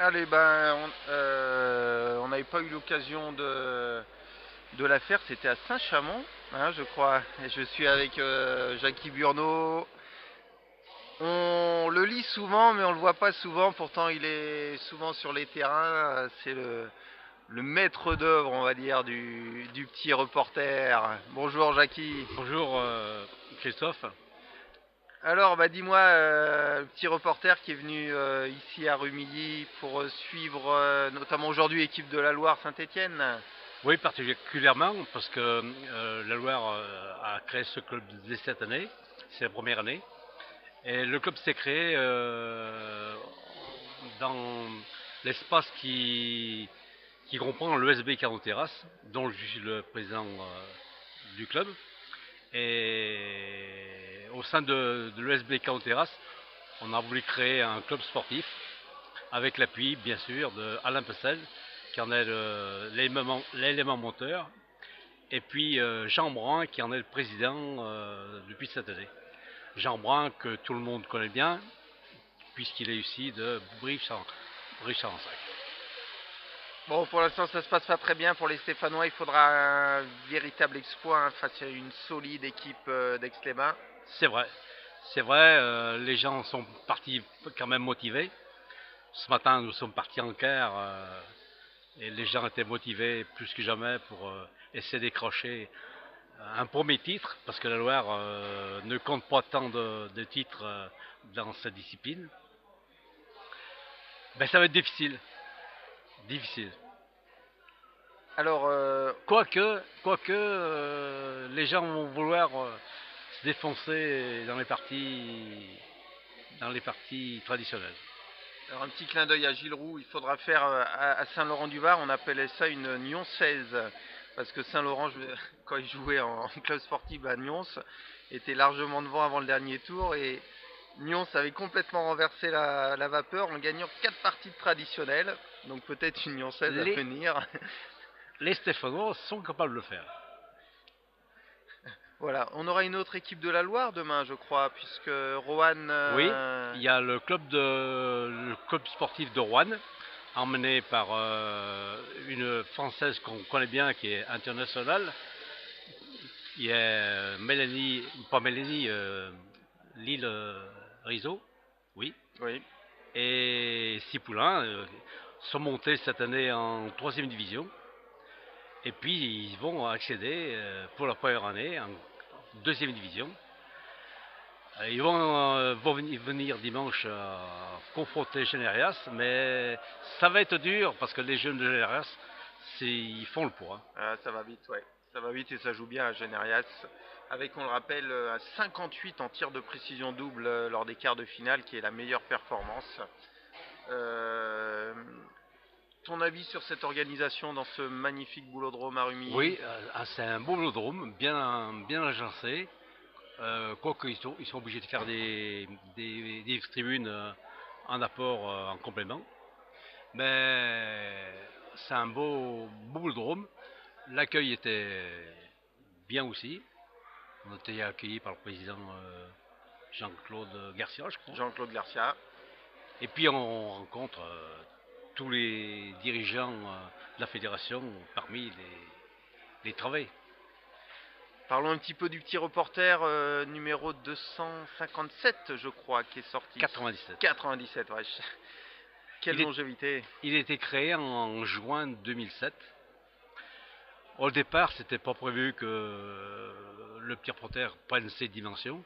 Allez, ben, on n'avait pas eu l'occasion de la faire, c'était à Saint-Chamond, hein, je crois. Et je suis avec Jackie Burneau. On le lit souvent, mais on le voit pas souvent. Pourtant, il est souvent sur les terrains. C'est le maître d'œuvre, on va dire, du petit reporter. Bonjour, Jackie. Bonjour Christophe. Alors, bah, dis-moi, le petit reporter qui est venu ici à Rumilly pour suivre notamment aujourd'hui l'équipe de la Loire Saint-Étienne. Oui, particulièrement parce que la Loire a créé ce club dès cette année, c'est la première année. Et le club s'est créé dans l'espace qui comprend l'ESB Carnot Terrasse, dont je suis le président du club. Et au sein de l'ESB Carnot Terrasse, on a voulu créer un club sportif avec l'appui, bien sûr, d'Alain Pessel, qui en est l'élément monteur, et puis Jean Brun, qui en est le président depuis cette année. Jean Brun, que tout le monde connaît bien, puisqu'il est ici de Brive-Charensac. Bon, pour l'instant, ça se passe pas très bien pour les Stéphanois. Il faudra un véritable exploit hein, face à une solide équipe d'Aix-les-Bains. C'est vrai, c'est vrai, les gens sont partis quand même motivés. Ce matin, nous sommes partis en quart et les gens étaient motivés plus que jamais pour essayer de décrocher un premier titre, parce que la Loire ne compte pas tant de titres dans cette discipline. Ben, ça va être difficile, difficile. Alors, Quoique, les gens vont vouloir se défoncer dans les parties traditionnelles. un petit clin d'œil à Gilles Roux. Il faudra faire à Saint-Laurent-du-Var, on appelait ça une Nyon 16. Parce que Saint-Laurent, quand il jouait en club sportif à Nyons, était largement devant avant le dernier tour. Et Nyons avait complètement renversé la vapeur en gagnant 4 parties traditionnelles. Donc peut-être une Nyon 16 à Les, venir. les Stéphanois sont capables de le faire. Voilà, on aura une autre équipe de la Loire demain, je crois, puisque Rohan. Oui, il y a le club sportif de Rouen, emmené par une Française qu'on connaît bien, qui est internationale. Il y a Mélanie, pas Mélanie, Lille Rizzo, oui, Oui. et Cipollin sont montés cette année en troisième division. Et puis ils vont accéder pour la première année en deuxième division. Ils vont venir dimanche confronter Générias, mais ça va être dur parce que les jeunes de Générias, ils font le poids. Ah, ça va vite, ouais. Ça va vite et ça joue bien à Generias. Avec, on le rappelle, un 58 en tir de précision double lors des quarts de finale, qui est la meilleure performance. Euh, Ton avis sur cette organisation dans ce magnifique boulodrome à Rumilly? Oui, c'est un beau vélodrome, bien agencé. Quoique ils sont obligés de faire des tribunes en apport, en complément. Mais c'est un beau vélodrome. L'accueil était bien aussi. On a été accueillis par le président Jean-Claude Garcia, je crois. Jean-Claude Garcia. Et puis on rencontre tous les dirigeants de la fédération parmi les travaux. Parlons un petit peu du petit reporter numéro 257, je crois, qui est sorti. 97. 97, ouais. Quelle Il, est, longévité. il a été créé en juin 2007. Au départ, c'était pas prévu que le petit reporter prenne ses dimensions.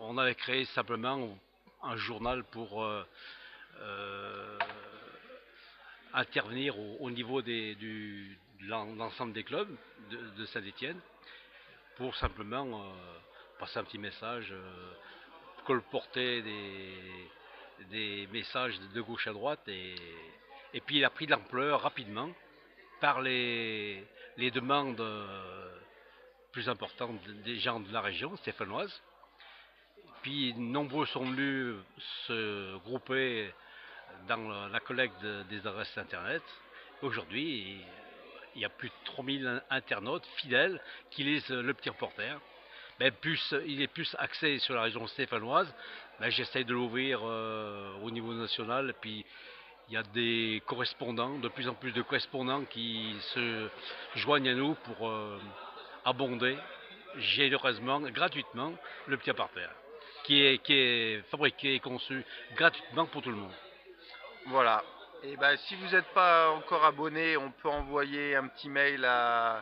On avait créé simplement un journal pour euh, intervenir au niveau de l'ensemble des clubs de Saint-Étienne pour simplement passer un petit message, colporter des messages de gauche à droite et puis il a pris de l'ampleur rapidement par les demandes plus importantes des gens de la région stéphanoise. Puis nombreux sont venus se grouper dans la collecte des adresses internet. Aujourd'hui, il y a plus de 3000 internautes fidèles qui lisent le petit reporter. Mais plus, il est plus axé sur la région stéphanoise. Mais j'essaie de l'ouvrir au niveau national. Et puis Il y a des correspondants, de plus en plus de correspondants qui se joignent à nous pour abonder généreusement, gratuitement, le petit appartement, qui est fabriqué et conçu gratuitement pour tout le monde. Voilà. Et ben, si vous n'êtes pas encore abonné, on peut envoyer un petit mail à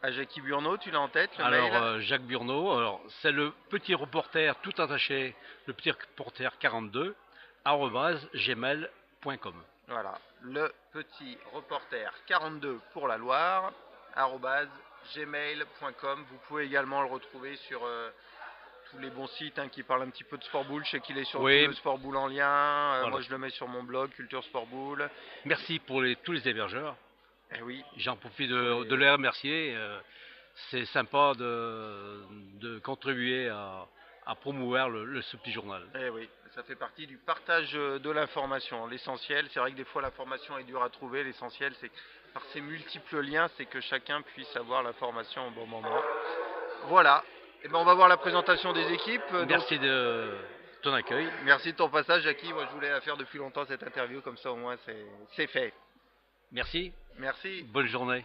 Jackie Burno. Tu l'as en tête, le Alors, mail? Jacques Burneau, alors, c'est le petit reporter tout attaché, le petit reporter 42, gmail.com. Voilà. Le petit reporter 42 pour la Loire, arobase gmail.com. Vous pouvez également le retrouver sur tous les bons sites qui parlent un petit peu de Sport Boule. Je sais qu'il est sur tout Oui, le Sport Boule en lien. voilà. Moi, je le mets sur mon blog, Culture Sport Boule. Merci pour tous les hébergeurs. Eh oui, J'en profite pour de les... les remercier. C'est sympa de contribuer à promouvoir ce petit journal. Eh oui, ça fait partie du partage de l'information. L'essentiel, c'est vrai que des fois l'information est dure à trouver. L'essentiel, c'est que par ces multiples liens, c'est que chacun puisse avoir l'information au bon moment. Voilà. Et ben, on va voir la présentation des équipes. Donc, Merci de ton accueil. merci de ton passage, Jackie. Moi, je voulais la faire depuis longtemps cette interview, comme ça au moins c'est fait. Merci. Merci. Bonne journée.